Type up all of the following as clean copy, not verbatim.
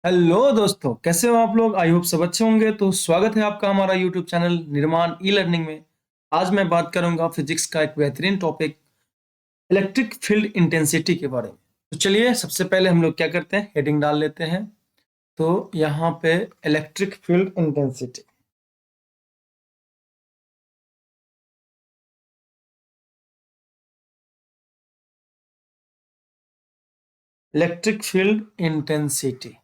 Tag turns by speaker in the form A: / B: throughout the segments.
A: Hello दोस्तों, कैसे हो आप लोग। आई होप सब अच्छे होंगे। तो स्वागत है आपका हमारा यूट्यूब चैनल निर्माण ई लर्निंग में। आज मैं बात करूंगा फिजिक्स का एक बेहतरीन टॉपिक इलेक्ट्रिक फील्ड इंटेंसिटी के बारे में। तो चलिए सबसे पहले हम लोग क्या करते हैं, हेडिंग डाल लेते हैं। तो यहाँ पे electric field intensity, electric field intensity.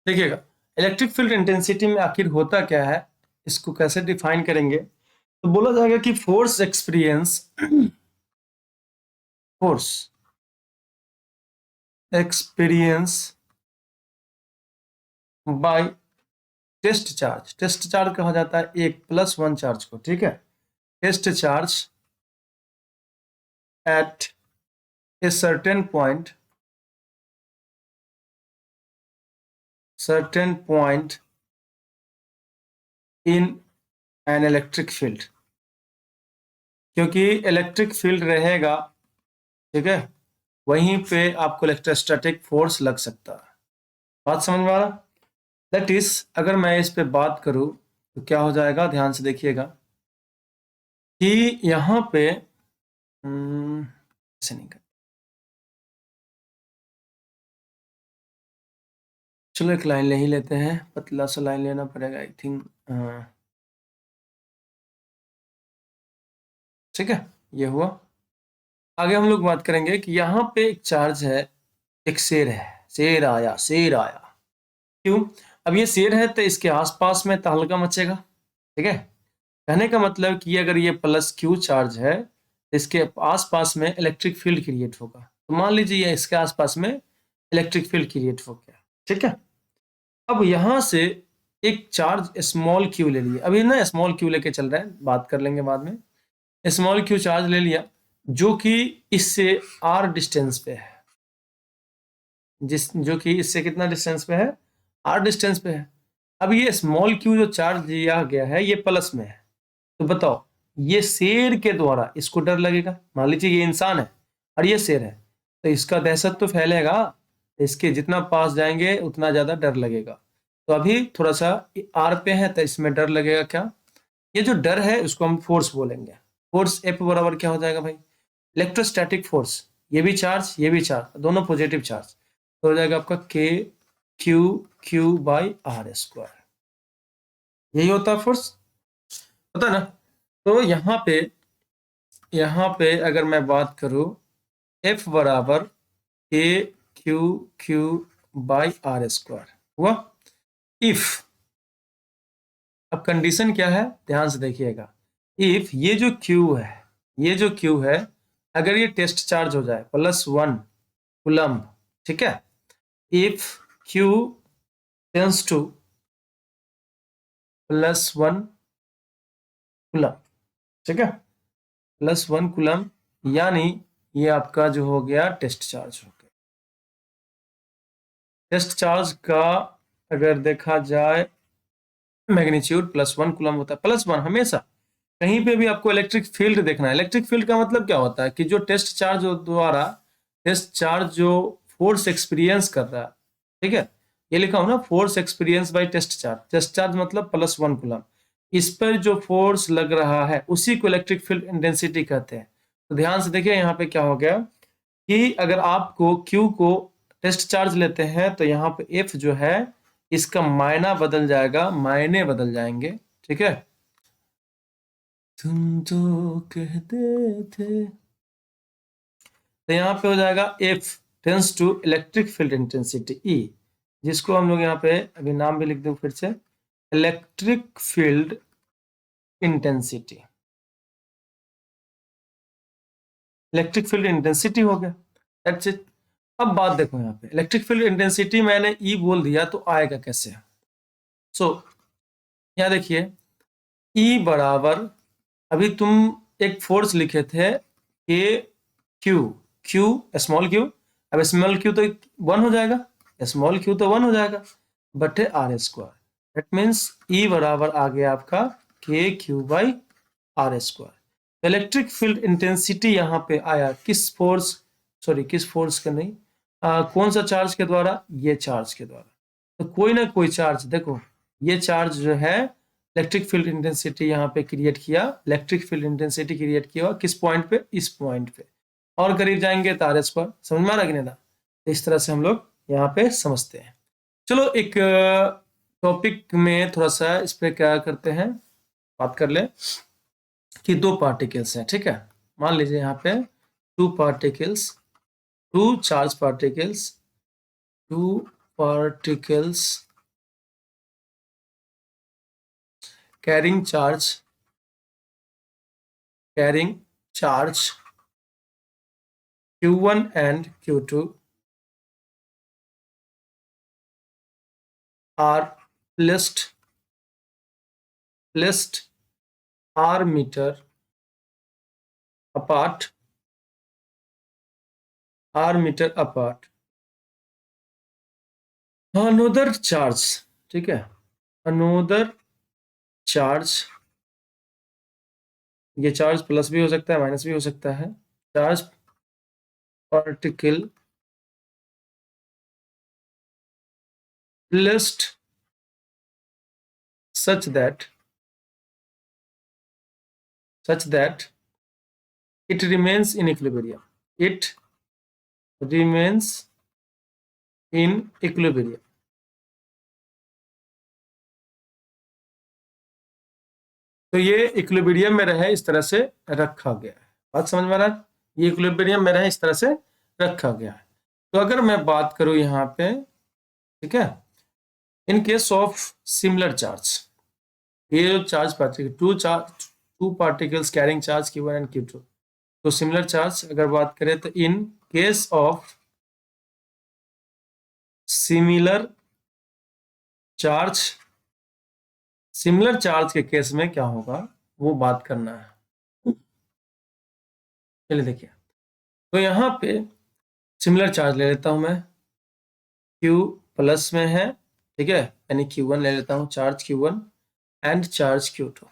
A: देखिएगा, इलेक्ट्रिक फील्ड इंटेंसिटी में आखिर होता क्या है, इसको कैसे डिफाइन करेंगे। तो बोला जाएगा कि force experience force experience by test charge कहा जाता है एक प्लस वन चार्ज को, ठीक है। Test charge at a certain point in an electric field, क्योंकि इलेक्ट्रिक फील्ड रहेगा, ठीक है, वहीं पे आपको इलेक्ट्रोस्टैटिक फोर्स लग सकता है। बात समझ में आ रहा। दैट इज, अगर मैं इस पे बात करूं तो क्या हो जाएगा, ध्यान से देखिएगा कि यहाँ पे ऐसे नहीं कर, चलो एक लाइन ले ही लेते हैं, पतला सा लाइन लेना पड़ेगा आई थिंक। ठीक है, ये हुआ। आगे हम लोग बात करेंगे कि यहाँ पे एक चार्ज है, एक शेर है। शेर आया, शेर आया। क्यों? अब ये शेर है तो इसके आसपास में तहलका मचेगा, ठीक है। कहने का मतलब कि अगर ये प्लस क्यू चार्ज है तो इसके आसपास में इलेक्ट्रिक फील्ड क्रिएट होगा। तो मान लीजिए ये इसके आसपास में इलेक्ट्रिक फील्ड क्रिएट हो गया, ठीक है। अब यहाँ से एक चार्ज स्मॉल क्यू ले लिया, अभी ना स्मॉल क्यू लेके चल रहा है, बात कर लेंगे बाद में। स्मॉल क्यू चार्ज ले लिया जो कि इससे आर डिस्टेंस पे है, जो कि इससे कितना डिस्टेंस पे है, आर डिस्टेंस पे है। अब ये स्मॉल क्यू जो चार्ज दिया गया है ये प्लस में है। तो बताओ, ये शेर के द्वारा इसको डर लगेगा। मान लीजिए ये इंसान है और ये शेर है, तो इसका दहशत तो फैलेगा, इसके जितना पास जाएंगे उतना ज्यादा डर लगेगा। तो अभी थोड़ा सा आर पे है तो इसमें डर लगेगा। क्या? ये जो डर है उसको हम फोर्स बोलेंगे। फोर्स एफ बराबर क्या हो जाएगा भाई, इलेक्ट्रोस्टैटिक फोर्स। ये भी चार्ज, दोनों पॉजिटिव चार्ज, तो हो जाएगा आपका k q q by r square. यही होता है फोर्स, पता है ना। तो यहाँ पे अगर मैं बात करूं, एफ बराबर k q q by r square हुआ। इफ, अब कंडीशन क्या है, ध्यान से देखिएगा। इफ ये जो क्यू है, अगर ये टेस्ट चार्ज हो जाए प्लस वन कुलम्ब, ठीक है। If Q tense two plus one coulomb, ठीक है, प्लस वन कुलम्ब, यानी ये आपका जो हो गया टेस्ट चार्ज हो गया। टेस्ट चार्ज का अगर देखा जाए मैग्नीट्यूड प्लस वन कुलम्ब होता है। प्लस वन हमेशा कहीं पे भी आपको इलेक्ट्रिक फील्ड देखना है। इलेक्ट्रिक फील्ड का मतलब क्या होता है कि जो टेस्ट चार्ज जो फोर्स एक्सपीरियंस कर रहा है, ठीक है। ये लिखा हो ना, force experience by test charge. Test charge मतलब प्लस वन कुलम। इस पर जो फोर्स लग रहा है उसी को इलेक्ट्रिक फील्ड इंटेंसिटी कहते हैं। तो ध्यान से देखिए यहाँ पे क्या हो गया कि अगर आपको क्यू को टेस्ट चार्ज लेते हैं तो यहाँ पे एफ जो है इसका मायना बदल जाएगा, मायने बदल जाएंगे, ठीक है। तुम तो कहते थे, तो यहाँ पे हो जाएगा F tends to electric field intensity E, जिसको हम लोग यहाँ पे अभी नाम भी लिख दूं फिर से, electric field intensity. Electric field intensity हो गया, दैट्स इट। अब बात देखो, यहाँ पे इलेक्ट्रिक फील्ड इंटेंसिटी मैंने ई बोल दिया तो आएगा कैसे। सो यहाँ देखिए, ई बराबर, अभी तुम एक फोर्स लिखे थे k q, q small q, अब स्मॉल क्यू तो वन हो जाएगा, स्मॉल क्यू तो वन हो जाएगा, बटे r square. That means E बराबर आ गया आपका k q by r square. Electric field intensity यहाँ पे आया किस फोर्स, सॉरी किस फोर्स का नहीं, कौन सा चार्ज के द्वारा, ये चार्ज के द्वारा। तो कोई ना कोई चार्ज, देखो ये चार्ज जो है इलेक्ट्रिक फील्ड इंटेंसिटी यहाँ पे क्रिएट किया, इलेक्ट्रिक फील्ड इंटेंसिटी क्रिएट किया किस पॉइंट पे, इस पॉइंट पे, और करीब जाएंगे तो RS पर, समझ में आ रहा कि नहीं ना। इस तरह से हम लोग यहाँ पे समझते हैं। चलो एक टॉपिक में थोड़ा सा इस पे क्या करते हैं, बात कर ले कि दो पार्टिकल्स हैं, ठीक है। मान लीजिए यहाँ पे two particles, two charge particles, two particles carrying charge q1 and q2 are placed r meter apart, another charge, ठीक है, another charge, ये चार्ज प्लस भी हो सकता है माइनस भी हो सकता है, charge particle placed such that it remains in equilibrium, it remains in equilibrium। तो ये इक्विलिब्रियम में रहे इस तरह से रखा गया है, बात समझ में आ रहा है, ये इक्विलिब्रियम में रहे इस तरह से रखा गया है। तो अगर मैं बात करूं यहाँ पे, ठीक है, in case of similar charge, ये जो charge particle two particles carrying charge Q1 and Q2, तो सिमिलर चार्ज अगर बात करें तो in case of similar charge के केस में क्या होगा वो बात करना है। चलिए देखिए, तो यहाँ पे सिमिलर चार्ज ले लेता हूं मैं, Q प्लस में है, ठीक है, यानी Q1 ले लेता हूं, charge Q1 and charge Q2,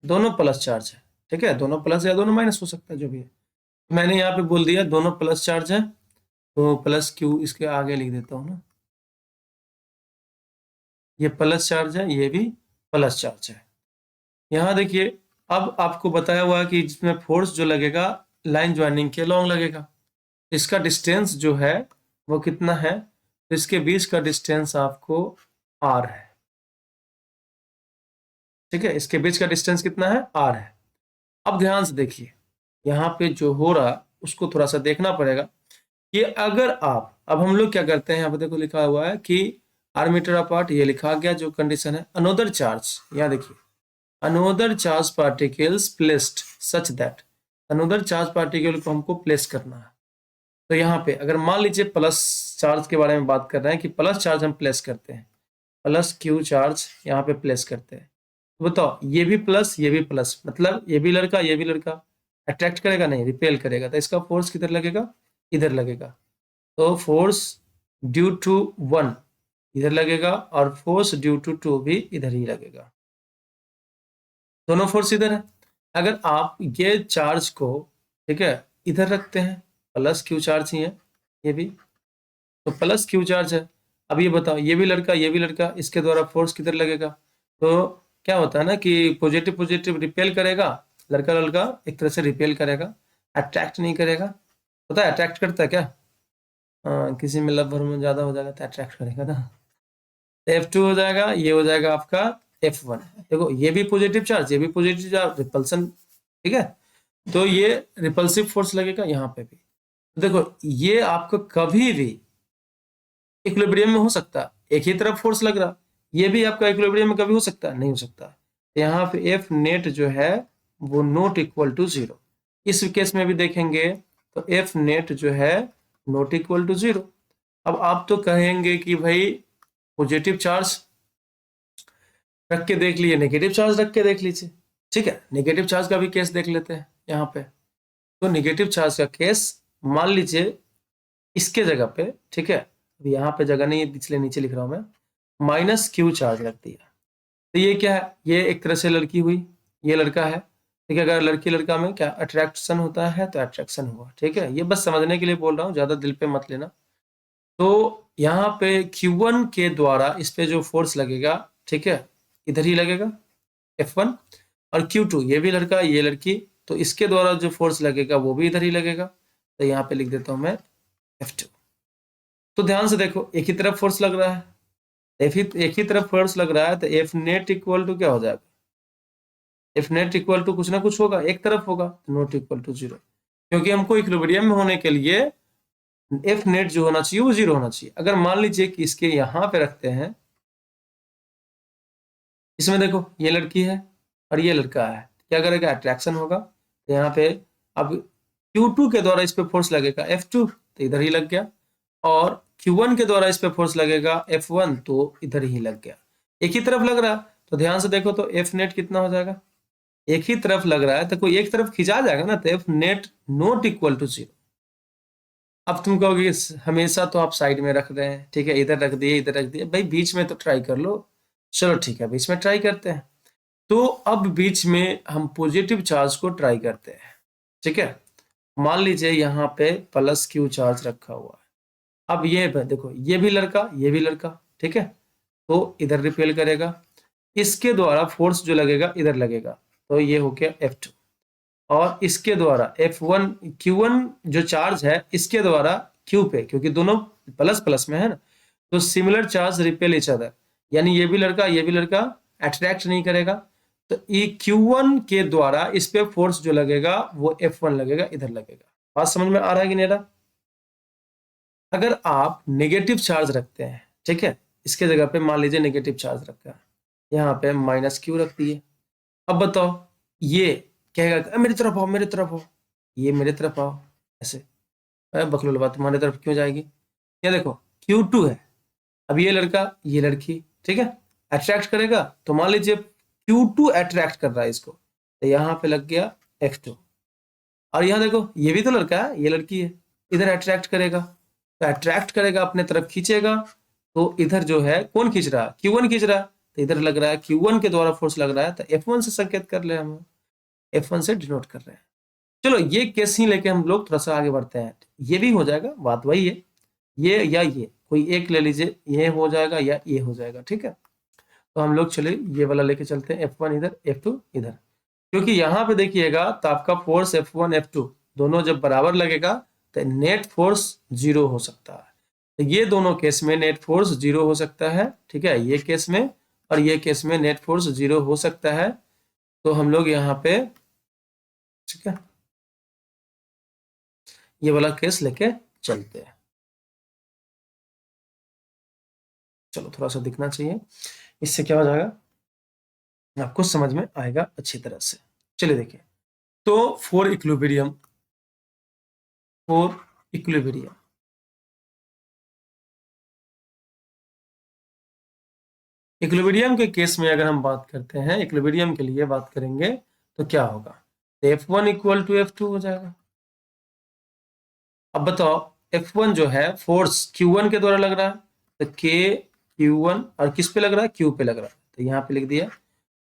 A: दोनों प्लस चार्ज है, ठीक है, दोनों प्लस या दोनों माइनस हो सकता है, जो भी है। मैंने यहाँ पे बोल दिया दोनों प्लस चार्ज है, तो प्लस Q इसके आगे लिख देता हूँ ना, ये प्लस चार्ज है, ये भी प्लस चार्ज है। यहाँ देखिए, अब आपको बताया हुआ है कि जिसमें फोर्स जो लगेगा लाइन ज्वाइनिंग के लॉन्ग लगेगा, इसका डिस्टेंस जो है वो कितना है, तो इसके बीच का डिस्टेंस आपको R है, ठीक है, इसके बीच का डिस्टेंस कितना है, R है। अब ध्यान से देखिए, यहाँ पे जो हो रहा उसको थोड़ा सा देखना पड़ेगा कि अगर आप, अब हम लोग क्या करते हैं, यहाँ पे देखो लिखा हुआ है कि R मीटर अपार्ट, ये लिखा गया जो कंडीशन है, अनोदर चार्ज, यहाँ देखिए another charge particles placed such that, another charge particle को हमको प्लेस करना है। तो यहाँ पे अगर मान लीजिए प्लस चार्ज के बारे में बात कर रहे हैं कि प्लस चार्ज हम प्लेस करते हैं, प्लस Q चार्ज यहाँ पे प्लेस करते हैं, तो बताओ ये भी प्लस ये भी प्लस, मतलब ये भी लड़का अट्रैक्ट करेगा नहीं, रिपेल करेगा, तो इसका फोर्स किधर लगेगा, इधर लगेगा। तो फोर्स ड्यू टू 1 इधर लगेगा और फोर्स ड्यू टू 2 भी इधर ही लगेगा, दोनों फोर्स इधर है। अगर आप ये चार्ज को, ठीक है, इधर रखते हैं, प्लस Q चार्ज ही है, ये भी तो प्लस Q चार्ज है। अब ये बताओ ये भी लड़का, इसके द्वारा फोर्स किधर लगेगा, तो क्या होता है ना कि पॉजिटिव रिपेल करेगा, लड़का एक तरह से रिपेल करेगा, अट्रैक्ट नहीं करेगा। पता है अट्रैक्ट करता है क्या, किसी में लव हार्मोन ज्यादा हो जाएगा तो अट्रैक्ट करेगा ना, F2 हो जाएगा, ये हो जाएगा आपका F1। देखो ये भी पॉजिटिव चार्ज, ये भी पॉजिटिव चार्ज, रिपल्सन, ठीक है, तो ये रिपल्सिव फोर्स लगेगा यहाँ पे भी। देखो ये आपको कभी भी इक्विलिब्रियम में हो सकता है, एक ही तरफ फोर्स लग रहा, ये भी आपका इक्विलिब्रियम में कभी हो सकता है, नहीं हो सकता। यहाँ पे F नेट जो है वो नॉट इक्वल टू 0, इस केस में भी देखेंगे तो F नेट जो है नॉट इक्वल टू 0। अब आप तो कहेंगे कि भाई पॉजिटिव चार्ज रख के देख लिए, नेगेटिव चार्ज रख के देख लीजिए, ठीक है, नेगेटिव चार्ज का भी केस देख लेते हैं यहाँ पे। तो नेगेटिव चार्ज का केस मान लीजिए इसके जगह पे, ठीक है, यहाँ पे जगह नहीं है इसलिए नीचे लिख रहा हूं मैं, माइनस Q चार्ज रख दिया। तो ये क्या है, ये एक तरह से लड़की हुई, ये लड़का है, ठीक है, अगर लड़की लड़का में क्या अट्रैक्शन होता है तो अट्रैक्शन हुआ। ठीक है, ये बस समझने के लिए बोल रहा हूँ, ज्यादा दिल पे मत लेना। तो यहाँ पे Q1 के द्वारा इस पे जो फोर्स लगेगा, ठीक है, इधर ही लगेगा F1, और Q2 ये भी लड़का ये लड़की, तो इसके द्वारा जो फोर्स लगेगा वो भी इधर ही लगेगा। तो यहाँ पे लिख देता हूँ मैं F2। तो ध्यान से देखो, एक ही तरफ फोर्स लग रहा है, एक ही तरफ फोर्स लग रहा है, तो F नेट इक्वल टू क्या हो जाएगा? F नेट इक्वल टू कुछ ना कुछ होगा, एक तरफ होगा, तो नॉट इक्वल टू 0, क्योंकि हमको इक्विलिब्रियम में होने के लिए F नेट जो होना चाहिए वो 0 होना चाहिए। अगर मान लीजिए कि इसके यहाँ पे रखते हैं, इसमें देखो ये लड़की है और ये लड़का है, क्या करेगा? अट्रैक्शन होगा। तो यहाँ पे अब Q2 के द्वारा इस पे फोर्स लगेगा F2, तो इधर ही लग गया, और Q1 के द्वारा इस पे फोर्स लगेगा F1, तो इधर ही लग गया। एक ही तरफ लग रहा है, तो ध्यान से देखो, तो F नेट कितना हो जाएगा? एक ही तरफ लग रहा है तो कोई एक तरफ खिंचा जाएगा ना, तो F net not equal to 0। अब तुम कहोगे हमेशा तो आप साइड में रख रहे हैं, ठीक है, इधर रख दिए इधर रख दिए, भाई बीच में तो ट्राई कर लो। चलो ठीक है, बीच में ट्राई करते हैं। तो अब बीच में हम पॉजिटिव चार्ज को ट्राई करते हैं। ठीक है, मान लीजिए यहाँ पे प्लस Q चार्ज रखा हुआ है। अब ये देखो, ये भी लड़का ये भी लड़का, ठीक है, तो इधर रिपेल करेगा, इसके द्वारा फोर्स जो लगेगा इधर लगेगा, तो ये हो गया F2, और इसके द्वारा F1 Q1 जो चार्ज है इसके द्वारा Q पे, क्योंकि दोनों प्लस प्लस में है ना, तो similar charge repel each other, यानी ये भी लड़का अट्रैक्ट नहीं करेगा, तो ये Q1 के द्वारा इस पे फोर्स जो लगेगा वो F1 लगेगा, इधर लगेगा। बात समझ में आ रहा है कि नहीं रहा? अगर आप नेगेटिव चार्ज रखते हैं, ठीक है, इसके जगह पे मान लीजिए नेगेटिव चार्ज रखा है, यहाँ पे माइनस Q रख दिए, अब बताओ ये कहेगा मेरी तरफ आओ मेरी तरफ आओ, ये मेरी तरफ आओ, ऐसे बकलोल बात तुम्हारी तरफ क्यों जाएगी? ये देखो Q2 है, अब ये लड़का ये लड़की, ठीक है, अट्रैक्ट करेगा, तो मान लीजिए Q2 अट्रैक्ट कर रहा है इसको, तो यहाँ पे लग गया F2, और यहाँ देखो ये भी तो लड़का है ये लड़की है, इधर अट्रैक्ट करेगा, तो अट्रैक्ट करेगा अपने तरफ खींचेगा, तो इधर जो है कौन खींच रहा है? Q1 खींच रहा है, तो इधर लग रहा है Q1 के द्वारा फोर्स लग रहा है, तो F1 से संकेत कर ले, हम F1 से डिनोट कर रहे हैं। चलो ये केस ही लेके हम लोग थोड़ा सा आगे बढ़ते हैं, ये भी हो जाएगा, बात वही है, ये या ये कोई एक ले लीजिए, ये हो जाएगा या ये हो जाएगा, ठीक है। तो हम लोग चले ये वाला लेके चलते हैं, F1 इधर F2 इधर, क्योंकि यहाँ पे देखिएगा तो आपका फोर्स F1 F2 दोनों जब बराबर लगेगा तो नेट फोर्स 0 हो सकता है, तो ये दोनों केस में नेट फोर्स 0 हो सकता है, ठीक है, ये केस में और ये केस में नेट फोर्स 0 हो सकता है। तो हम लोग यहाँ पे, ठीक है, ये वाला केस लेके चलते हैं। चलो थोड़ा सा दिखना चाहिए, इससे क्या हो जाएगा आपको समझ में आएगा अच्छी तरह से। चलिए देखिए, तो फॉर इक्विलिब्रियम इक्विलिब्रियम के केस में अगर हम बात करते हैं, इक्विलिब्रियम के लिए बात करेंगे तो क्या होगा? F1 इक्वल टू F2 हो जाएगा। अब बताओ F1 जो है फोर्स Q1 के द्वारा लग रहा है, तो K Q1 और किस पे लग रहा है? Q पे लग रहा है, तो यहाँ पे लिख दिया।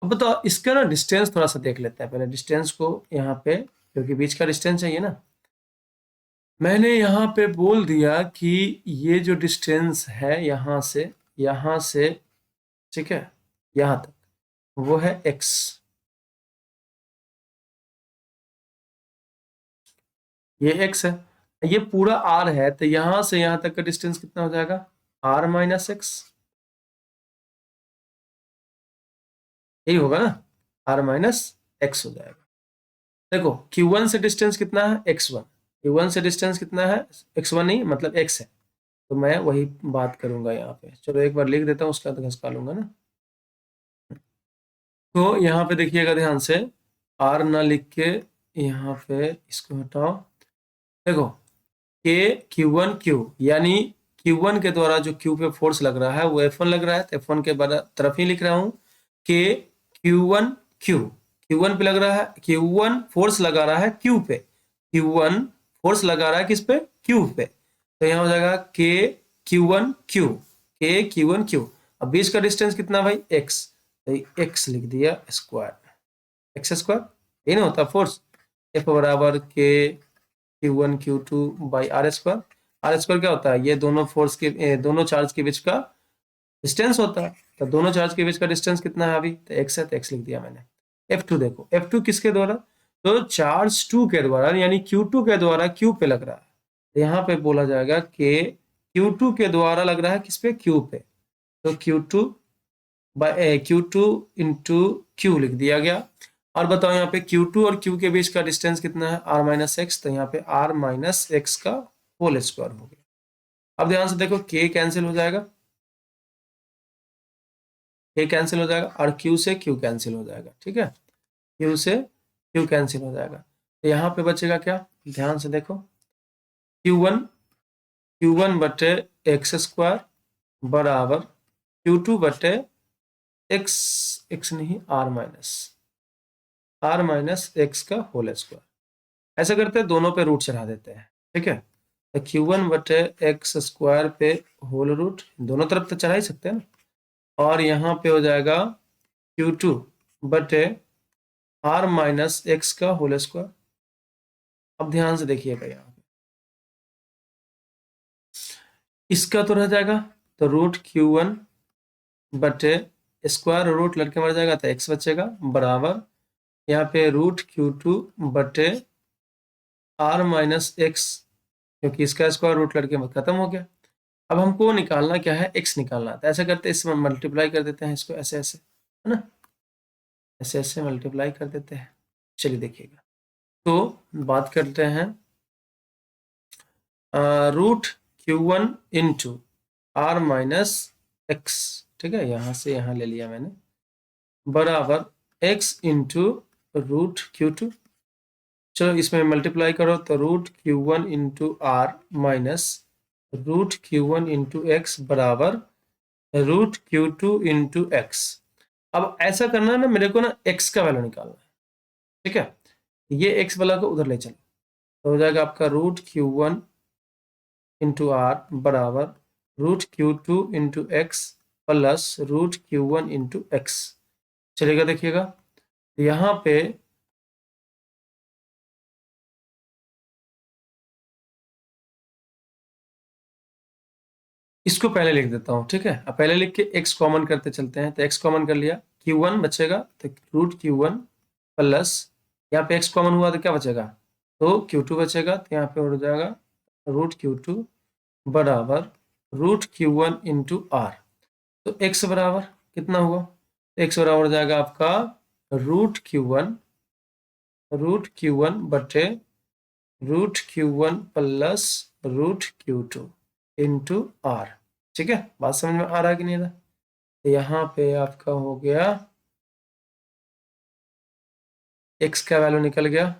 A: अब बताओ इसका ना डिस्टेंस थोड़ा सा देख लेते हैं पहले, डिस्टेंस को यहाँ पे, क्योंकि बीच का डिस्टेंस चाहिए ना। मैंने यहाँ पे बोल दिया कि ये जो डिस्टेंस है यहाँ से, ठीक है, यहाँ तक वो है x, ये x है, ये पूरा r है, तो यहाँ से यहाँ तक का डिस्टेंस कितना हो जाएगा? r माइनस एक्स, यही होगा ना, r माइनस एक्स हो जाएगा। देखो Q1 से डिस्टेंस कितना है? x1, Q1 से डिस्टेंस कितना है? x1 नहीं मतलब x है, तो मैं वही बात करूंगा यहाँ पे। चलो एक बार लिख देता हूँ, उसका तो घसका लूंगा ना। तो यहाँ पे देखिएगा ध्यान से, r ना लिख के यहाँ पे इसको हटाओ। देखो K Q1 Q, यानी Q1 के द्वारा जो Q पे फोर्स लग रहा है वो F1 लग रहा है, तो F1 के तरफ ही लिख रहा हूँ। K Q1 Q, Q1 पे लग रहा है, Q1 फोर्स लगा रहा है Q पे, Q1 फोर्स लगा रहा है किस पे? Q पे, तो यहाँ हो जाएगा K Q1 Q, K Q1 Q। अब बीच का डिस्टेंस कितना भाई? x, तो x लिख दिया स्क्वायर, x स्क्वायर, ये नहीं होता फोर्स, F बराबर के Q1 Q2 by r square. R square क्या होता है, ये दोनों फोर्स के दोनों चार्ज के बीच का डिस्टेंस होता है। तो दोनों चार्ज के बीच का डिस्टेंस कितना है अभी, तो x है, तो x लिख दिया मैंने। F2 देखो, F2 किसके द्वारा, तो चार्ज 2 के द्वारा, यानी Q2 के द्वारा Q पे लग रहा है। तो यहाँ पे बोला जाएगा कि Q2 के द्वारा लग रहा है किस पे, Q पे। तो Q2 bye Q2 into Q लिख दिया गया। और बताओ यहाँ पे Q2 और Q के बीच का डिस्टेंस कितना है, r माइनस एक्स। तो यहाँ पे r माइनस एक्स का होल स्क्वायर हो गया। अब ध्यान से देखो, K कैंसिल हो जाएगा, K कैंसिल हो जाएगा, और Q से Q कैंसिल हो जाएगा। ठीक है, Q से Q कैंसिल हो जाएगा। तो यहाँ पे बचेगा क्या, ध्यान से देखो, Q1 बटे एक्स स्क्वायर बराबर Q2 बटे एक्स, एक्स नहीं आर माइनस एक्स का होल स्क्वायर। ऐसा करते हैं, दोनों पे रूट चढ़ा देते हैं। ठीक है, तो Q1 बटे एक्स स्क्वायर पे होल रूट, दोनों तरफ तो चढ़ा ही सकते हैं ना। और यहाँ पे हो जाएगा Q2 बटे आर माइनस एक्स का होल स्क्वायर। अब ध्यान से देखिएगा, यहाँ पे इसका तो रह जाएगा, तो रूट Q1 बटे स्क्वायर रूट लड़के मर जाएगा, तो एक्स बचेगा बराबर यहाँ पे रूट Q2 बटे आर माइनस एक्स, क्योंकि इसका स्क्वायर रूट लड़के खत्म हो गया। अब हमको निकालना क्या है, एक्स निकालना है। तो ऐसा करते हैं, इसमें मल्टीप्लाई कर देते हैं इसको, ऐसे ऐसे, है ना, ऐसे ऐसे मल्टीप्लाई कर देते हैं। चलिए देखिएगा, तो बात करते हैं root Q1 into r minus x. ठीक है, यहाँ से यहाँ ले लिया मैंने, बराबर x इंटू रूट Q2। चलो इसमें मल्टीप्लाई करो, तो root Q1 into r minus root Q1 into x बराबर रूट Q2 इंटू एक्स। अब ऐसा करना है ना, मेरे को ना x का वैल्यू निकालना है। ठीक है, ये x वाला को उधर ले चलो, तो हो जाएगा आपका रूट Q1 इंटू आर बराबर root Q2 into x plus root Q1 into x. चलेगा, देखिएगा यहाँ पे इसको पहले लिख देता हूँ। ठीक है, अब पहले लिख के x कॉमन करते चलते हैं। तो x कॉमन कर लिया, Q1 बचेगा, तो रूट Q1 प्लस यहाँ पे x कॉमन हुआ तो क्या बचेगा, तो Q2 बचेगा। तो यहाँ पे हो जाएगा रूट Q2 बराबर रूट Q1 इंटू आर। तो x बराबर कितना हुआ, x बराबर हो जाएगा आपका रूट Q1 बटे root Q1 plus root Q2 into r. ठीक है, बात समझ में आ रहा है कि नहीं रहा। तो यहाँ पे आपका हो गया, x का वैल्यू निकल गया,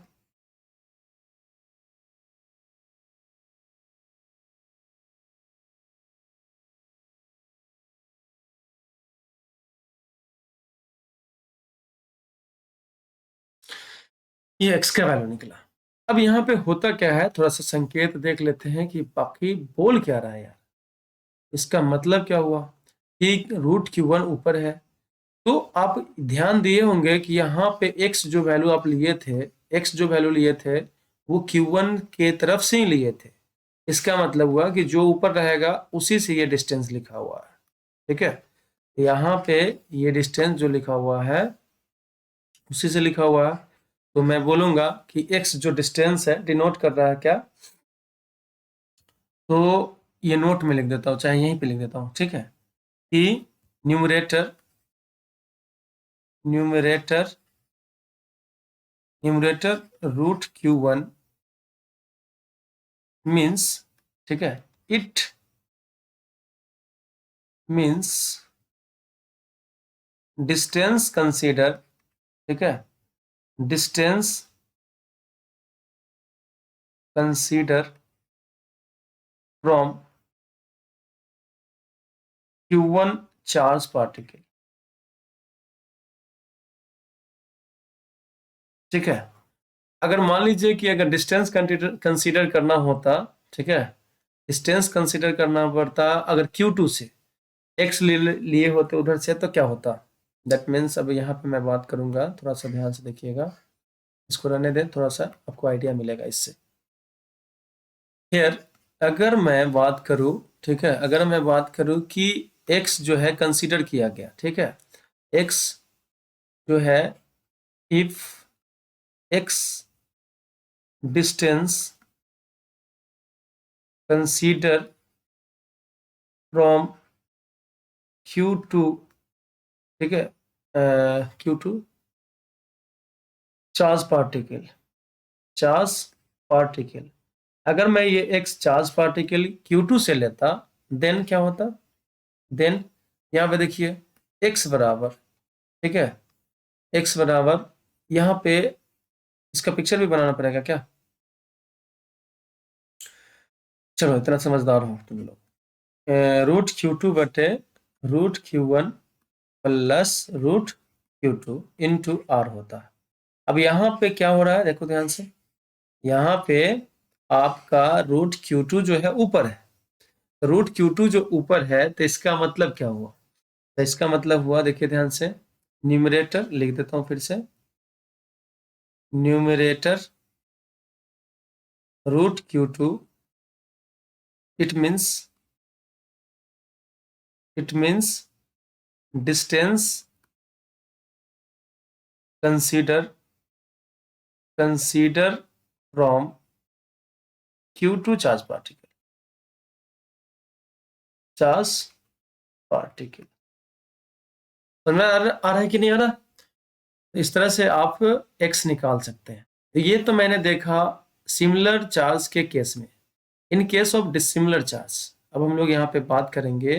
A: ये x का वैल्यू निकला। अब यहाँ पे होता क्या है, थोड़ा सा संकेत देख लेते हैं कि बाकी बोल क्या रहा है यार। इसका मतलब क्या हुआ कि रूट Q1 ऊपर है, तो आप ध्यान दिए होंगे कि यहाँ पे x जो वैल्यू आप लिए थे, x जो वैल्यू लिए थे वो Q1 के तरफ से ही लिए थे। इसका मतलब हुआ कि जो ऊपर रहेगा उसी से ये डिस्टेंस लिखा हुआ है। ठीक है, यहाँ पे ये डिस्टेंस जो लिखा हुआ है उसी से लिखा हुआ है। तो मैं बोलूंगा कि x जो डिस्टेंस है डिनोट कर रहा है क्या, तो ये नोट में लिख देता हूँ, चाहे यहीं पे लिख देता हूँ। ठीक है, कि numerator numerator numerator root Q1 means, ठीक है, इट मीन्स डिस्टेंस कंसीडर। ठीक है, distance consider from Q1 charge particle. ठीक है, अगर मान लीजिए कि अगर डिस्टेंस कंसीडर करना होता, ठीक है, डिस्टेंस कंसीडर करना पड़ता अगर Q2 से x लिए होते उधर से, तो क्या होता, दैट मीन्स अब यहाँ पे मैं बात करूंगा, थोड़ा सा ध्यान से देखिएगा। इसको रहने दें, थोड़ा सा आपको आइडिया मिलेगा इससे। फिर अगर मैं बात करूं, ठीक है, अगर मैं बात करूं कि x जो है कंसीडर किया गया, ठीक है, x जो है if x distance consider from Q2, ठीक है, Q2 charge particle, charge particle, अगर मैं ये x चार्ज पार्टिकल Q2 से लेता, देन क्या होता, देन यहाँ पे देखिए x बराबर, ठीक है, x बराबर, यहाँ पे इसका पिक्चर भी बनाना पड़ेगा क्या, चलो इतना समझदार हो तुम लोग, √Q2 बटे √Q1 plus √Q2 into are होता है। अब यहाँ पे क्या हो रहा है, देखो ध्यान से, यहाँ पे आपका √Q2 जो है ऊपर है, √Q2 जो ऊपर है, तो इसका मतलब क्या हुआ, तो इसका मतलब हुआ, देखिए ध्यान से, न्यूमरेटर लिख देता हूं फिर से, numerator √Q2, it means distance consider from Q2 charge particle, समझ में आ रहा है कि नहीं आ रहा, इस तरह से आप x निकाल सकते हैं। तो ये तो मैंने देखा सिमिलर चार्ज के केस में। In case of dissimilar charge, अब हम लोग यहाँ पे बात करेंगे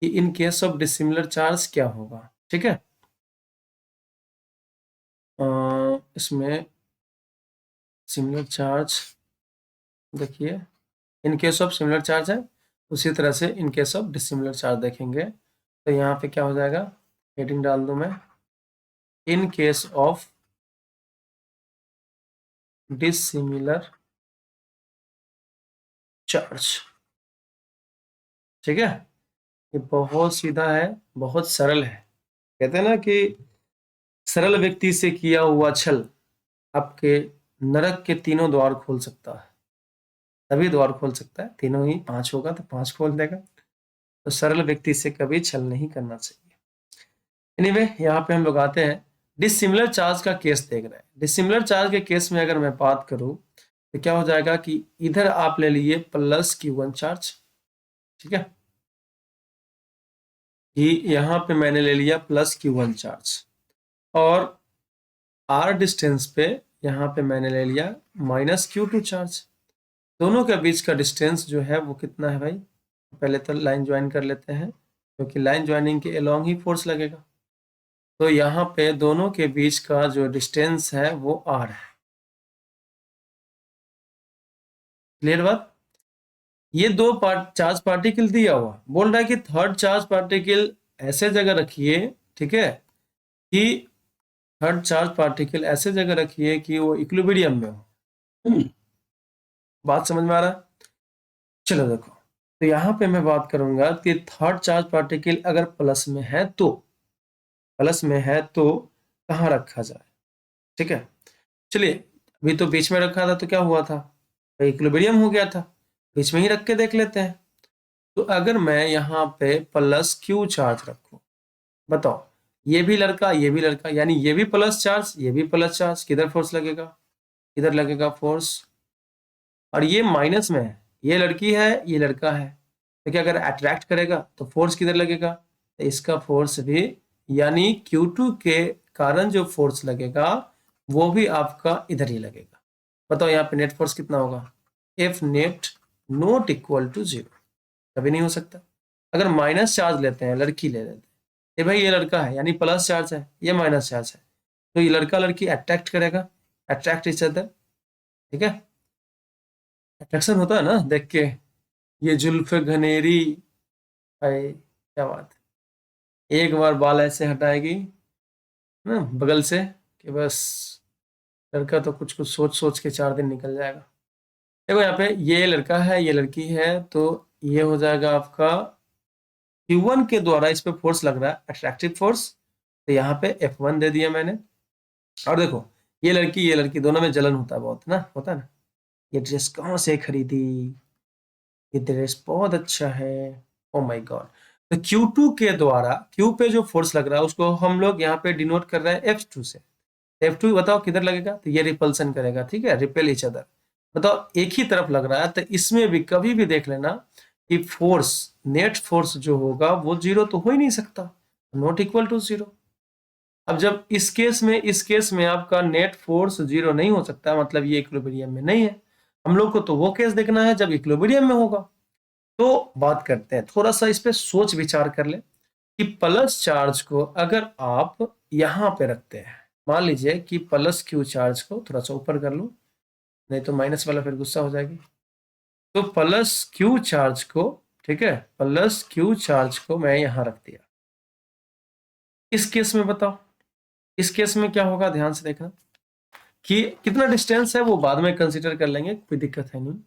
A: कि in case of dissimilar charge क्या होगा, ठीक है। इसमें सिमिलर चार्ज देखिए, in case of similar charge है, उसी तरह से in case of dissimilar charge देखेंगे। तो यहाँ पे क्या हो जाएगा, हेडिंग डाल दूं मैं, in case of dissimilar charge, ठीक है। ये बहुत सीधा है, बहुत सरल है, कहते हैं ना कि सरल व्यक्ति से किया हुआ छल आपके नरक के तीनों द्वार खोल सकता है, तभी द्वार खोल सकता है, तीनों ही 5 होगा तो 5 खोल देगा। तो सरल व्यक्ति से कभी छल नहीं करना चाहिए। एनीवे यहाँ पे हम लोग आते हैं, डिसिमिलर चार्ज का केस देख रहे हैं। डिसिमिलर चार्ज के केस में अगर मैं बात करूं तो क्या हो जाएगा कि इधर आप ले लिए प्लस Q1 चार्ज, ठीक है, कि यहाँ पे मैंने ले लिया प्लस Q1 चार्ज, और r डिस्टेंस पे यहाँ पे मैंने ले लिया माइनस Q2 चार्ज। दोनों के बीच का डिस्टेंस जो है वो कितना है भाई, पहले तो लाइन ज्वाइन कर लेते हैं, क्योंकि लाइन ज्वाइनिंग के अलोंग ही फोर्स लगेगा। तो यहाँ पे दोनों के बीच का जो डिस्टेंस है वो r है। क्लियर बात, ये दो चार्ज पार्टिकल दिया हुआ, बोल रहा है कि थर्ड चार्ज पार्टिकल ऐसे जगह रखिए, ठीक है, कि थर्ड चार्ज पार्टिकल ऐसे जगह रखिए कि वो इक्विलिब्रियम में हो। बात समझ में आ रहा है, चलो देखो, तो यहाँ पे मैं बात करूंगा कि थर्ड चार्ज पार्टिकल अगर प्लस में है तो, कहाँ रखा जाए, ठीक है। चलिए, अभी तो बीच में रखा था तो क्या हुआ था, तो इक्विलिब्रियम हो गया था, बीच में ही रख के देख लेते हैं। तो अगर मैं यहाँ पे प्लस Q चार्ज रखूं, बताओ, ये भी लड़का ये भी लड़का, यानी ये भी प्लस चार्ज ये भी प्लस चार्ज, किधर फोर्स लगेगा, इधर लगेगा फोर्स, और ये माइनस में है, ये लड़की है ये लड़का है, तो क्या अगर अट्रैक्ट करेगा तो फोर्स किधर लगेगा, तो इसका फोर्स भी, यानी Q2 के कारण जो फोर्स लगेगा वो भी आपका इधर ही लगेगा। बताओ यहाँ पे नेट फोर्स कितना होगा, F net not equal to 0, कभी नहीं हो सकता। अगर माइनस चार्ज लेते हैं, लड़की ले लेते हैं, ये भाई ये लड़का है यानी प्लस चार्ज है, ये माइनस चार्ज है, तो ये लड़का लड़की अट्रैक्ट करेगा, अट्रैक्ट इच अदर, ठीक है, अट्रैक्शन होता है ना देख के, ये जुल्फ घनेरी, भाई क्या बात है, एक बार बाल ऐसे हटाएगी ना बगल से कि बस लड़का तो कुछ कुछ सोच सोच के 4 दिन निकल जाएगा। देखो यहाँ पे ये लड़का है ये लड़की है, तो ये हो जाएगा आपका Q1 के द्वारा इस पे फोर्स लग रहा है, अट्रैक्टिव फोर्स, तो यहाँ पे F1 दे दिया मैंने। और देखो ये लड़की दोनों में जलन होता है बहुत ना, होता है ना। ये ड्रेस कहाँ से खरीदी, ये ड्रेस बहुत अच्छा है, ओ माय गॉड। तो Q2 के द्वारा Q पे जो फोर्स लग रहा है उसको हम लोग यहाँ पे डिनोट कर रहे हैं F2 से। F2 बताओ किधर लगेगा, तो ये रिपल्सन करेगा, ठीक है, रिपेल ईच अदर। बताओ एक ही तरफ लग रहा है, तो इसमें भी कभी भी देख लेना कि फोर्स, नेट फोर्स जो होगा वो जीरो तो हो ही नहीं सकता, नॉट इक्वल टू जीरो। अब जब इस केस में आपका नेट फोर्स जीरो नहीं हो सकता, मतलब ये इक्विलिब्रियम में नहीं है। हम लोग को तो वो केस देखना है जब इक्विलिब्रियम में होगा। तो बात करते हैं, थोड़ा सा इस पे सोच विचार कर ले कि प्लस चार्ज को अगर आप यहां पे रखते हैं, मान लीजिए कि प्लस क्यू चार्ज को थोड़ा सा ऊपर कर लूं, नहीं तो माइनस वाला फिर गुस्सा हो जाएगी। तो प्लस क्यू चार्ज को, ठीक है, प्लस क्यू चार्ज को मैं यहां रख दिया। इस केस में बताओ, इस केस में क्या होगा, ध्यान से देखना कि कितना डिस्टेंस है वो बाद में कंसीडर कर लेंगे, कोई दिक्कत है नहीं।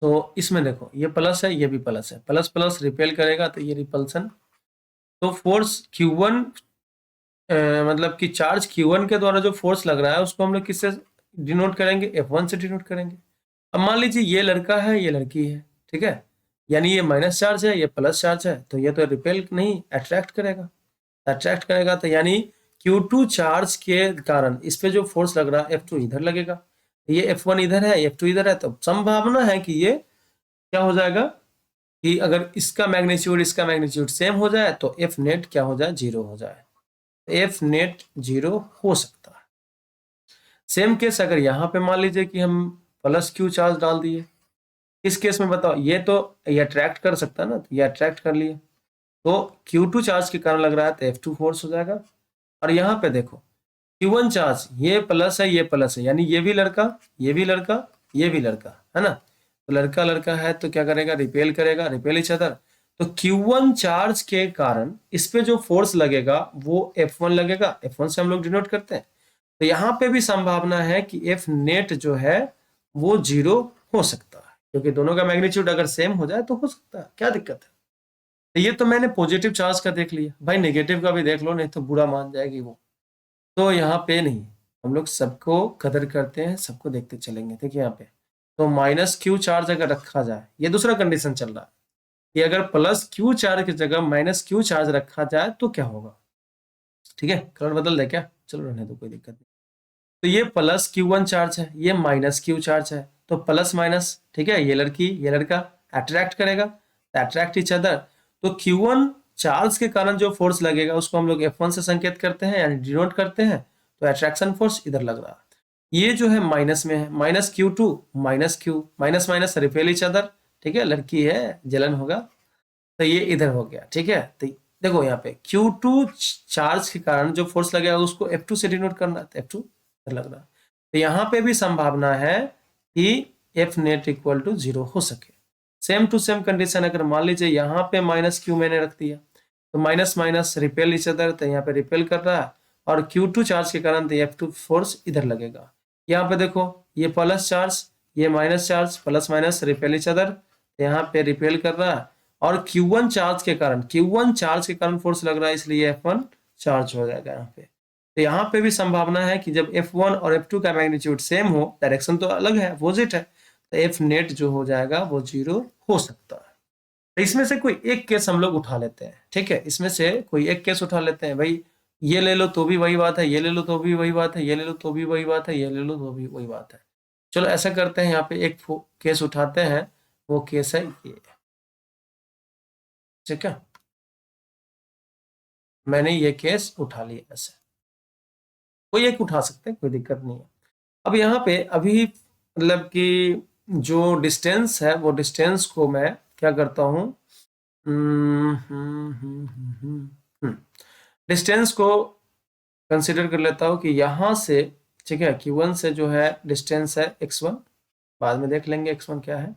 A: तो इसमें देखो ये प्लस है, ये भी प्लस है, प्लस प्लस रिपेल करेगा तो ये रिपल्सन। तो फोर्स Q1 मतलब कि चार्ज Q1 के द्वारा जो फोर्स लग रहा है उसको हम लोग किससे डिनोट करेंगे, F1 से डिनोट करेंगे। अब मान लीजिए ये लड़का है, ये लड़की है, ठीक है, यानी ये माइनस चार्ज है, ये प्लस चार्ज है, तो ये तो रिपेल नहीं, अट्रैक्ट करेगा। अट्रैक्ट करेगा तो यानी Q2 चार्ज के कारण इस पे जो फोर्स लग रहा है F2 इधर लगेगा, ये F1 इधर है, F2 इधर है, तो संभावना है कि ये क्या हो जाएगा कि अगर इसका मैग्नीट्यूड सेम हो जाए तो एफ नेट क्या हो जाए, जीरो हो जाए। एफ नेट जीरो हो सकता है। सेम केस अगर यहाँ पे मान लीजिए कि हम प्लस क्यू चार्ज डाल दिए, इस केस में बताओ ये तो ये अट्रैक्ट कर सकता है ना, तो ये अट्रैक्ट कर लिए, तो Q2 चार्ज के कारण लग रहा है तो F2 फोर्स हो जाएगा। और यहाँ पे देखो Q1 चार्ज, ये प्लस है, ये प्लस है, यानी ये भी लड़का, ये भी लड़का, ये भी लड़का है ना, तो लड़का लड़का है तो क्या करेगा, रिपेल करेगा, रिपेल इच अदर। तो Q1 चार्ज के कारण इस पे जो फोर्स लगेगा वो F1 लगेगा, F1 से हम लोग डिनोट करते हैं। तो यहाँ पे भी संभावना है कि F नेट जो है वो जीरो हो सकता है, क्योंकि दोनों का मैग्नीट्यूड अगर सेम हो जाए तो हो सकता है, क्या दिक्कत है। तो ये तो मैंने पॉजिटिव चार्ज का देख लिया, भाई नेगेटिव का भी देख लो, नहीं तो बुरा मान जाएगी वो। तो यहाँ पे नहीं, हम लोग सबको कदर करते हैं, सबको देखते चलेंगे। देखिए यहाँ पे तो माइनस क्यू चार्ज अगर रखा जाए, ये दूसरा कंडीशन चल रहा है कि अगर प्लस क्यू चार्ज की जगह माइनस क्यू चार्ज रखा जाए तो क्या होगा, ठीक है, कलर बदल दे क्या, चलो रहने दो, कोई दिक्कत नहीं। तो ये प्लस Q1 चार्ज है, ये माइनस क्यू चार्ज है, तो प्लस माइनस, ठीक है, ये लड़की ये लड़का अट्रैक्ट करेगा, अट्रैक्ट इच अदर। तो Q1 चार्ज के कारण जो फोर्स लगेगा उसको हम लोग F1 से संकेत करते हैं, यानी डिनोट करते हैं, तो अट्रैक्शन फोर्स इधर लग रहा है। ये जो है माइनस में है, minus Q2 minus Q, minus minus repel each other, ठीक है, लड़की है जलन होगा, तो ये इधर हो गया, ठीक है। तो देखो यहाँ पे Q2 चार्ज के कारण जो फोर्स लगेगा उसको F2 से डिनोट करना है, तो F2 लग रहा है। तो यहाँ पे भी संभावना है कि F net equal to zero हो सके। सेम टू सेम कंडीशन अगर मान लीजिए यहाँ पे माइनस क्यू मैंने रख दिया, तो minus minus repel each other, तो यहाँ पे रिपेल कर रहा है, और Q2 चार्ज के कारण तो F2 फोर्स इधर लगेगा। यहाँ पे देखो ये प्लस चार्ज, ये minus charge, plus minus repel each other, यहाँ पे रिपेल कर रहा है, और Q1 चार्ज के कारण, Q1 चार्ज के कारण फोर्स लग रहा है, इसलिए F1 चार्ज हो जाएगा यहाँ पे। तो यहाँ पे भी संभावना है कि जब F1 और F2 का मैग्नीट्यूड सेम हो, डायरेक्शन तो अलग है, अपोजिट है, तो F नेट जो हो जाएगा वो जीरो हो सकता है। तो इसमें से कोई एक केस हम लोग उठा लेते हैं, ठीक है, इसमें से कोई एक केस उठा लेते हैं भाई। ये ले लो तो भी वही बात है, ये ले लो तो भी वही बात है, ये ले लो तो भी वही बात है, ये ले लो तो भी वही बात है। चलो ऐसा करते हैं, यहाँ पे एक केस उठाते हैं, वो केस है ये, ठीक है, मैंने ये केस उठा लिया, ऐसे कोई एक उठा सकते हैं, कोई दिक्कत नहीं है। अब यहाँ पे अभी मतलब कि जो डिस्टेंस है वो डिस्टेंस को मैं क्या करता हूँ, डिस्टेंस को कंसिडर कर लेता हूँ कि यहाँ से, ठीक है, Q1 से जो है डिस्टेंस है x1, बाद में देख लेंगे x1 क्या है,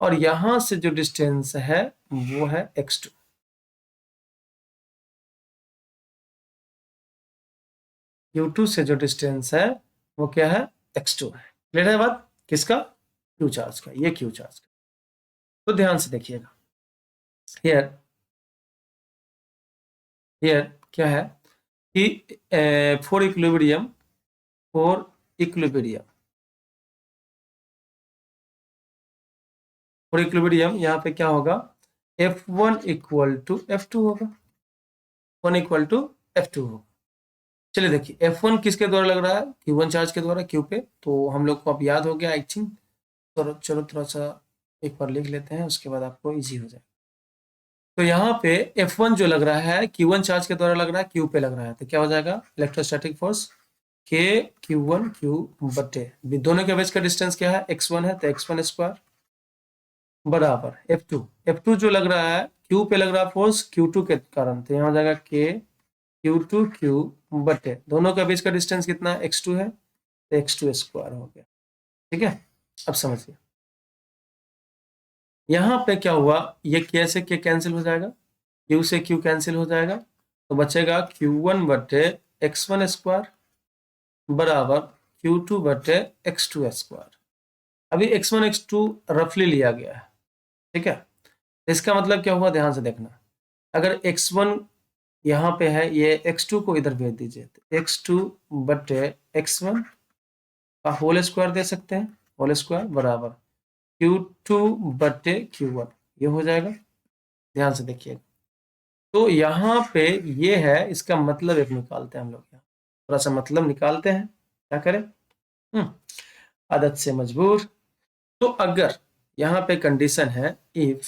A: और यहाँ से जो डिस्टेंस है वो है x2। Q2 से जो डिस्टेंस है वो क्या है, x2 है। क्लियर है बात, किसका, Q चार्ज का, ये Q चार्ज का। तो ध्यान से देखिएगा, हियर हियर क्या है, कि फॉर इक्विलिब्रियम फॉर इक्विलिब्रियम यहाँ पे क्या होगा, F1 इक्वल टू F2 होगा, 1 इक्वल टू F2 होगा। चलिए देखिए F1 किसके द्वारा लग रहा है, Q1 चार्ज के द्वारा Q पे, तो हम लोग को अब याद हो गया आई थिंक। तो चलो थोड़ा सा एक बार लिख लेते हैं, उसके बाद आपको इजी हो जाए। तो यहाँ पे F1 जो लग रहा है Q1 चार्ज के द्वारा लग रहा है Q पे लग रहा है, तो क्या हो जाएगा, electrostatic force K Q1 Q बटे दोनों के बीच का डिस्टेंस क्या है, x1 है, तो x1 स्क्वायर बराबर F2 जो लग रहा है Q पे लग रहा है फोर्स Q2 के कारण, तो यहाँ हो जाएगा K Q2 Q बटे दोनों के बीच का डिस्टेंस कितना है, x2 है, तो x2 स्क्वायर हो गया। ठीक है, अब समझिए यहाँ पे क्या हुआ, ये K से K कैंसिल हो जाएगा, Q से Q कैंसिल हो जाएगा, तो बचेगा Q1 बटे x1 स्क्वायर बराबर Q2 बटे x2 स्क्वायर। अभी x1 x2 रफली लिया गया है, ठीक है, इसका मतलब क्या हुआ, ध्यान से देखना, अगर x1 यहाँ पे है, ये x2 को इधर भेज दीजिए, तो x2 बटे x1 का होल स्क्वायर दे सकते हैं, होल स्क्वायर बराबर Q2 बटे Q1, ये हो जाएगा। ध्यान से देखिए, तो यहाँ पे ये है, इसका मतलब एक निकालते हैं हम लोग, यहाँ थोड़ा सा मतलब निकालते हैं, क्या करें, आदत से मजबूर। तो अगर यहाँ पे कंडीशन है इफ,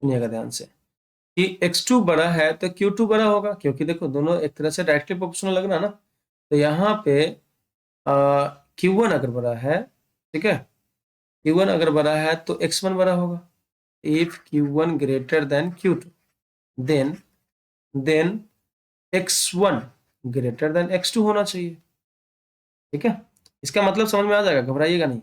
A: सुनिएगा ध्यान से, कि x2 बड़ा है तो Q2 बड़ा होगा, क्योंकि देखो दोनों एक तरह से डायरेक्टली प्रोपोर्शनल लग रहा है ना, तो यहाँ पे Q1 अगर बड़ा है, ठीक है, Q1 अगर बड़ा है तो x1 बड़ा होगा। If Q1 greater than Q2 then x1 greater than x2 होना चाहिए। ठीक है, इसका मतलब समझ में आ जाएगा, घबराइएगा नहीं।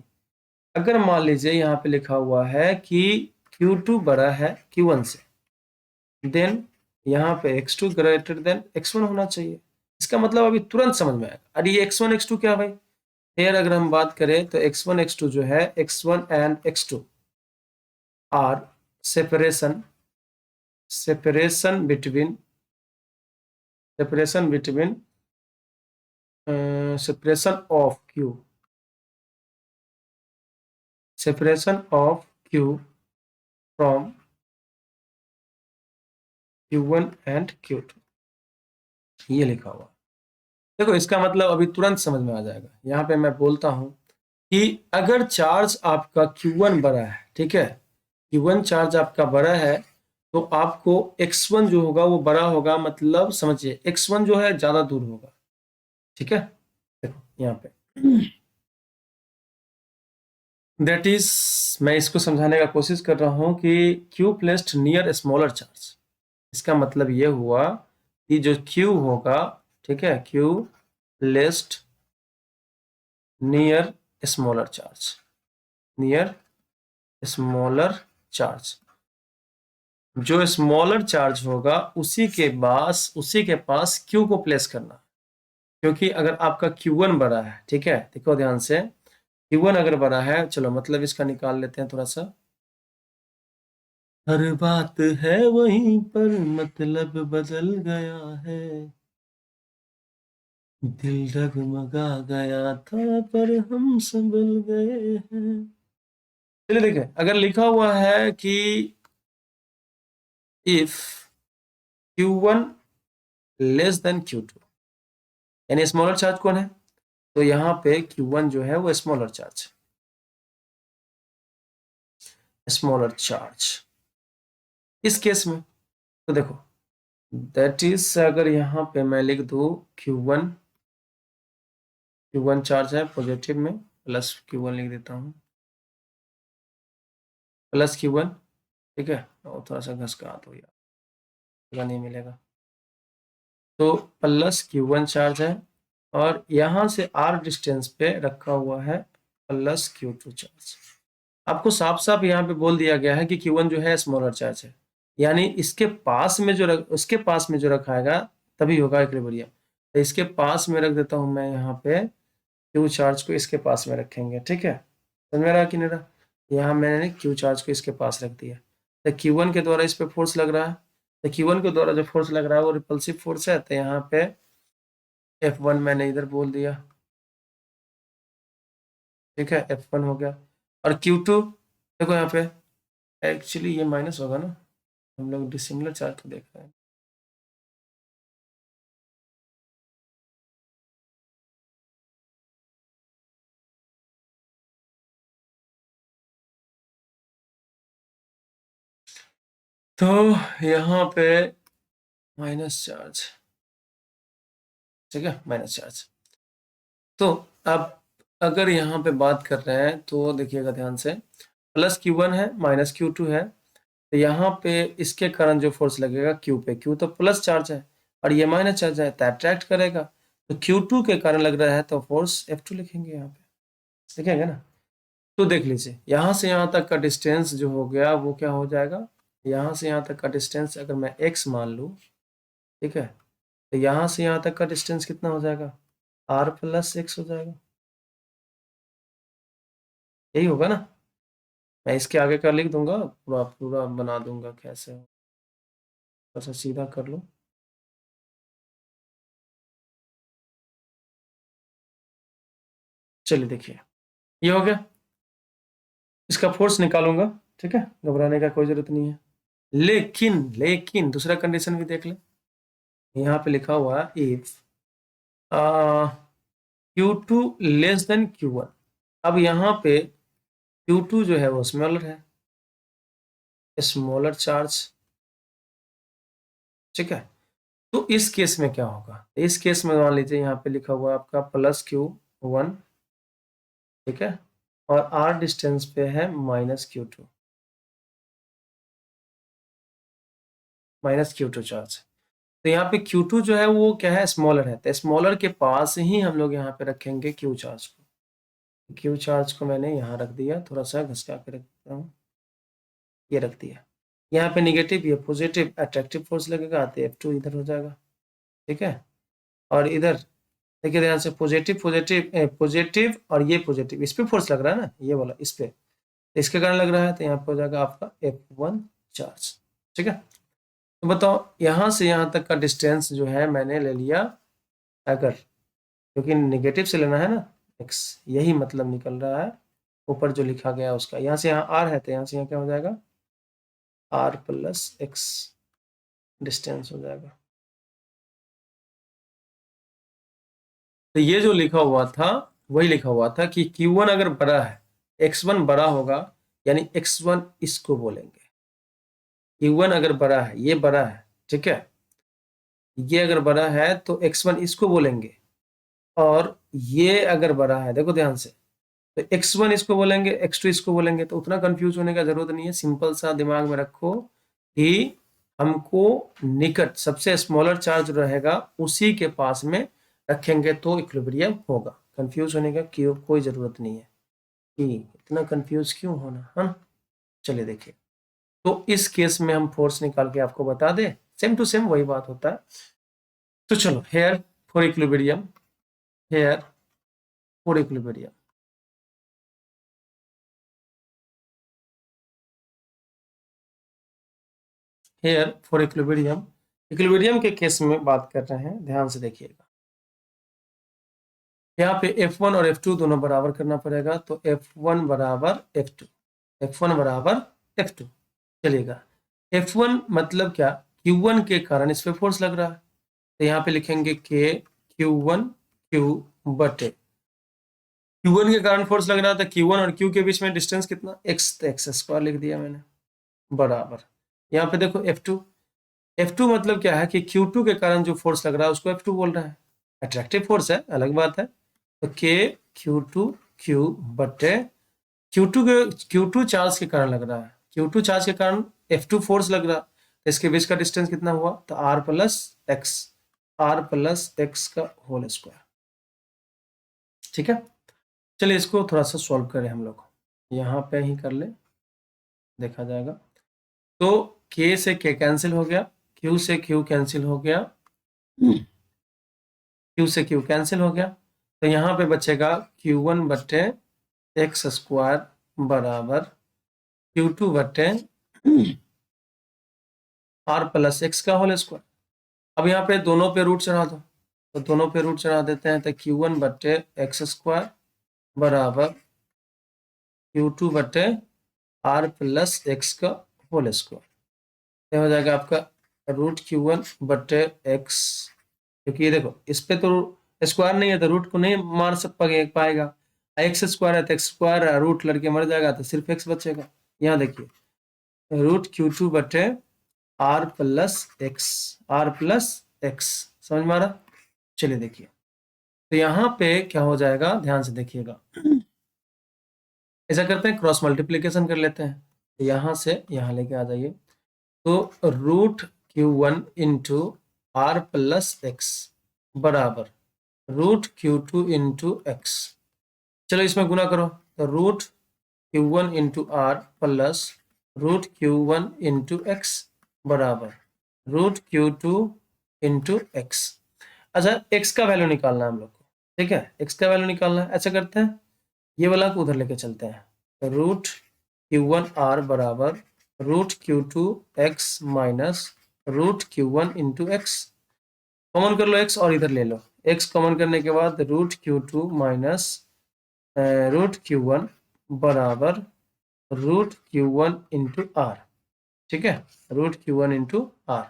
A: अगर मान लीजिए यहाँ पे लिखा हुआ है कि Q2 बड़ा है Q1 से, देन यहाँ पे x2 ग्रेटर देन x1 होना चाहिए। इसका मतलब अभी तुरंत समझ में आएगा। अरे ये x1 x2 क्या भाई, फिर अगर हम बात करें तो x1 x2 जो है, x1 and x2 are separation between separation of Q, separation of Q from Q1 and Q2, ये लिखा हुआ। देखो इसका मतलब अभी तुरंत समझ में आ जाएगा। यहाँ पे मैं बोलता हूं कि अगर चार्ज आपका Q1 बड़ा है, ठीक है, Q1 चार्ज आपका बड़ा है, तो आपको x1 जो होगा वो बड़ा होगा, मतलब समझिए x1 जो है ज्यादा दूर होगा। ठीक है, देखो यहाँ पे दैट इज, मैं इसको समझाने का कोशिश कर रहा हूं कि Q placed near smaller charge, इसका मतलब ये हुआ कि जो Q होगा, ठीक है, Q placed near smaller charge, near smaller charge, जो स्मॉलर चार्ज होगा उसी के पास Q को प्लेस करना। क्योंकि अगर आपका Q1 बड़ा है, ठीक है, देखो ध्यान से, Q1 अगर बड़ा है, चलो मतलब इसका निकाल लेते हैं थोड़ा सा, हर बात है वहीं पर मतलब बदल गया है, दिल डगमगा गया था पर हम संभल गए हैं। चलिए देखिए, अगर लिखा हुआ है कि if Q1 less than Q2, यानी स्मॉलर चार्ज कौन है, तो यहाँ पे Q1 जो है वो स्मॉलर चार्ज, स्मॉलर चार्ज इस केस में, तो देखो दैट इज, अगर यहाँ पे मैं लिख दूं Q1 चार्ज है पॉजिटिव में, प्लस Q1 लिख देता हूँ, प्लस Q1, ठीक है, और थोड़ा सा घस का तो यार नहीं मिलेगा, तो प्लस Q1 चार्ज है, और यहाँ से R डिस्टेंस पे रखा हुआ है प्लस Q2 चार्ज। आपको साफ साफ यहाँ पे बोल दिया गया है कि Q1 जो है स्मॉलर चार्ज है, यानी इसके पास में जो उसके पास में जो रखाएगा तभी होगा इक्विलिब्रियम। तो इसके पास में रख देता हूँ मैं, यहाँ पे Q चार्ज को इसके पास में रखेंगे, ठीक है, समझ में रहा कि नहीं रहा, यहाँ मैंने Q चार्ज को इसके पास रख दिया, तो Q1 के द्वारा इस पे फोर्स लग रहा है, तो Q1 के द्वारा जो फोर्स लग रहा है वो रिपल्सिव फोर्स है, तो यहाँ पे F1 मैंने इधर बोल दिया, ठीक है, F1 हो गया। और Q2 देखो यहाँ पे एक्चुअली ये माइनस होगा ना, हम लोग डिसिमिलर चार्ज को देख रहे हैं। तो यहाँ पे माइनस चार्ज, ठीक है, माइनस चार्ज। तो अब अगर यहाँ पे बात कर रहे हैं तो देखिएगा ध्यान से, प्लस Q1 है, माइनस Q2 है, तो यहाँ पे इसके कारण जो फोर्स लगेगा Q पे, Q तो प्लस चार्ज है और ये माइनस चार्ज है, तो अट्रैक्ट करेगा, तो Q2 के कारण लग रहा है, तो फोर्स F2 लिखेंगे यहाँ पे, लिखेंगे ना। तो देख लीजिए यहाँ से यहाँ तक का डिस्टेंस जो हो गया वो क्या हो जाएगा, यहाँ से यहाँ तक का डिस्टेंस अगर मैं x मान लूँ, ठीक है, तो यहाँ से यहाँ तक का डिस्टेंस कितना हो जाएगा, r प्लस x हो जाएगा, यही होगा ना। मैं इसके आगे का लिख दूंगा, पूरा पूरा बना दूंगा कैसे हो, बस सीधा कर लो। चलिए देखिए ये हो गया, इसका फोर्स निकालूंगा, ठीक है, घबराने का कोई जरूरत नहीं है। लेकिन लेकिन दूसरा कंडीशन भी देख ले, यहाँ पे लिखा हुआ if Q2 less than Q1। अब यहाँ पे Q2 जो है वो स्मॉलर है, स्मॉलर चार्ज, ठीक है। तो इस केस में क्या होगा, इस केस में मान लीजिए यहाँ पे लिखा हुआ है आपका प्लस Q1, ठीक है, और r डिस्टेंस पे है minus Q2, minus Q2 charge. तो यहाँ पे Q2 जो है वो क्या है, स्मॉलर है, तो स्मॉलर के पास ही हम लोग यहाँ पे रखेंगे Q चार्ज को। Q चार्ज को मैंने यहाँ रख दिया, थोड़ा सा घसका के रख देता हूँ, ये रख दिया। यहाँ पे निगेटिव, ये पॉजिटिव, अट्रैक्टिव फोर्स लगेगा, तो F2 इधर हो जाएगा, ठीक है। और इधर देखिए ध्यान से, पॉजिटिव पॉजिटिव पॉजिटिव और ये पॉजिटिव, इस पे फोर्स लग रहा है ना, ये वाला इस पे, इसके कारण लग रहा है, तो यहाँ पे हो जाएगा आपका F1 चार्ज, ठीक है। तो बताओ यहाँ से यहाँ तक का डिस्टेंस जो है मैंने ले लिया, अगर क्योंकि नेगेटिव से लेना है ना x, यही मतलब निकल रहा है ऊपर जो लिखा गया उसका, यहाँ से यहाँ r है, तो यहाँ से यहाँ क्या हो जाएगा, r प्लस x डिस्टेंस हो जाएगा। तो ये जो लिखा हुआ था वही लिखा हुआ था कि Q1 अगर बड़ा है, x1 बड़ा होगा, यानी x1 इसको बोलेंगे। Q1 अगर बड़ा है, ये बड़ा है, ठीक है, ये अगर बड़ा है तो x1 इसको बोलेंगे, और ये अगर बड़ा है, देखो ध्यान से, तो x1 इसको बोलेंगे, x2 इसको बोलेंगे, तो उतना कंफ्यूज होने का जरूरत नहीं है। सिंपल सा दिमाग में रखो कि हमको निकट सबसे स्मॉलर चार्ज रहेगा उसी के पास में रखेंगे तो इक्विलिब्रियम होगा। कंफ्यूज होने का क्यों कोई जरूरत नहीं है, कि इतना कंफ्यूज क्यों होना है ना। चलिए देखिए, तो इस केस में हम फोर्स निकाल के आपको बता दें, सेम टू सेम वही बात होता है। तो चलो, here for equilibrium, here for equilibrium, here for equilibrium, equilibrium के केस में बात कर रहे हैं, ध्यान से देखिएगा। यहाँ पे F1 और F2 दोनों बराबर करना पड़ेगा, तो F1 बराबर F2, F1 बराबर F2। चलिएगा, F1 मतलब क्या, Q1 के कारण इस पे फोर्स लग रहा है, तो यहाँ पे लिखेंगे K Q1 Q बटे, Q1 के कारण फोर्स लग रहा था, Q1 और Q के बीच में डिस्टेंस कितना, x, तो x स्क्वायर लिख दिया मैंने, बराबर। यहाँ पे देखो F2, F2 मतलब क्या है कि Q2 के कारण जो फोर्स लग रहा है उसको F2 बोल रहा है, अट्रैक्टिव फोर्स है, अलग बात है। तो K Q2 Q बटे Q2 चार्ज के कारण लग रहा है, Q2 चार्ज के कारण F2 फोर्स लग रहा, तो इसके बीच का डिस्टेंस कितना हुआ, तो R प्लस एक्स का होल स्क्वायर, ठीक है। चलिए इसको थोड़ा सा सॉल्व करें हम लोग, यहाँ पे ही कर ले, देखा जाएगा। तो K से K कैंसिल हो गया, Q से Q कैंसिल हो गया, Q से Q कैंसिल हो गया, तो यहाँ पे बचेगा Q1 बटे एक्स स्क्वायर बराबर Q2 बटे आर प्लस एक्स का होल स्क्वायर। अब यहाँ पे दोनों पे रूट चढ़ा दो, तो दोनों पे रूट चढ़ा देते हैं, तो Q1 बट्टे एक्स स्क्वायर बराबर Q2 बट्टे आर प्लस एक्स का होल स्क्वायर। यह हो जाएगा आपका रूट Q1 बट्टे एक्स, क्योंकि ये देखो इस पे तो स्क्वायर नहीं है तो रूट को नहीं मार पाएगा। एक्स स्क्वायर है तो एक्स स्क्वायर रूट लड़के मर जाएगा तो सिर्फ एक्स बचेगा। यहाँ देखिए रूट Q2 बटे r plus x, r plus x, समझ में आ रहा? चलिए देखिए, तो यहाँ पे क्या हो जाएगा, ध्यान से देखिएगा। ऐसा करते हैं, क्रॉस मल्टीप्लीकेशन कर लेते हैं, तो यहाँ से यहाँ लेके आ जाइए, तो root Q1 into r plus x बराबर रूट Q2 इंटू एक्स। चलो इसमें गुना करो, तो root Q1 into r plus root Q1 into x बराबर रूट Q2 इंटू एक्स। अच्छा, एक्स का वैल्यू निकालना है हम लोग को, ठीक है, एक्स का वैल्यू निकालना है। ऐसा करते हैं, ये वाला को उधर लेके चलते हैं, रूट Q1 आर बराबर root Q2 x minus root Q1 into x. Common कर लो एक्स और इधर ले लो, एक्स कॉमन करने के बाद root Q2 minus root Q1 बराबर रूट Q1 इंटू आर, ठीक है, रूट Q1 इंटू आर।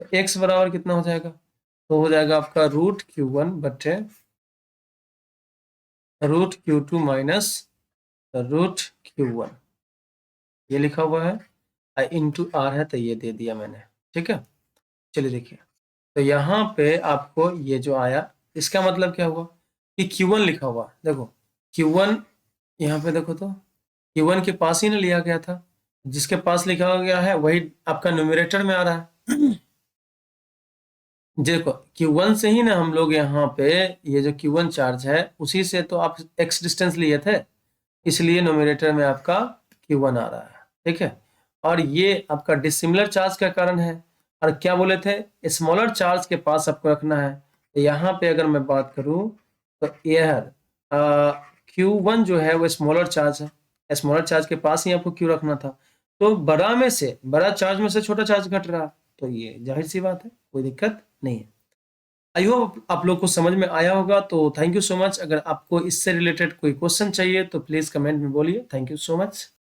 A: तो एक्स बराबर कितना हो जाएगा, तो हो जाएगा आपका रूट Q1 बटे root Q2 minus root Q1, ये लिखा हुआ है, इंटू आर है तो ये दे दिया मैंने, ठीक है। चलिए देखिए, तो यहाँ पे आपको ये जो आया, इसका मतलब क्या हुआ कि Q1 लिखा हुआ, देखो Q1 यहाँ पे देखो, तो Q1 के पास ही ना लिया गया था, जिसके पास लिखा गया है वही आपका न्यूमरेटर में आ रहा है। देखो Q1 से ही ना हम लोग यहाँ पे ये जो Q1 चार्ज है उसी से तो आप x डिस्टेंस लिए थे, इसलिए न्यूमरेटर में आपका Q1 आ रहा है, ठीक है। और ये आपका डिसिमिलर चार्ज का कारण है, और क्या बोले थे, स्मॉलर चार्ज के पास आपको रखना है। तो यहाँ पे अगर मैं बात करूँ तो यह Q1 जो है वो स्मॉलर चार्ज है, स्मॉलर चार्ज के पास ही आपको Q रखना था, तो बड़ा में से बड़ा चार्ज में से छोटा चार्ज घट रहा, तो ये जाहिर सी बात है, कोई दिक्कत नहीं है। आई होप आप लोग को समझ में आया होगा, तो थैंक यू सो मच। अगर आपको इससे रिलेटेड कोई क्वेश्चन चाहिए तो प्लीज कमेंट में बोलिए। Thank you so much.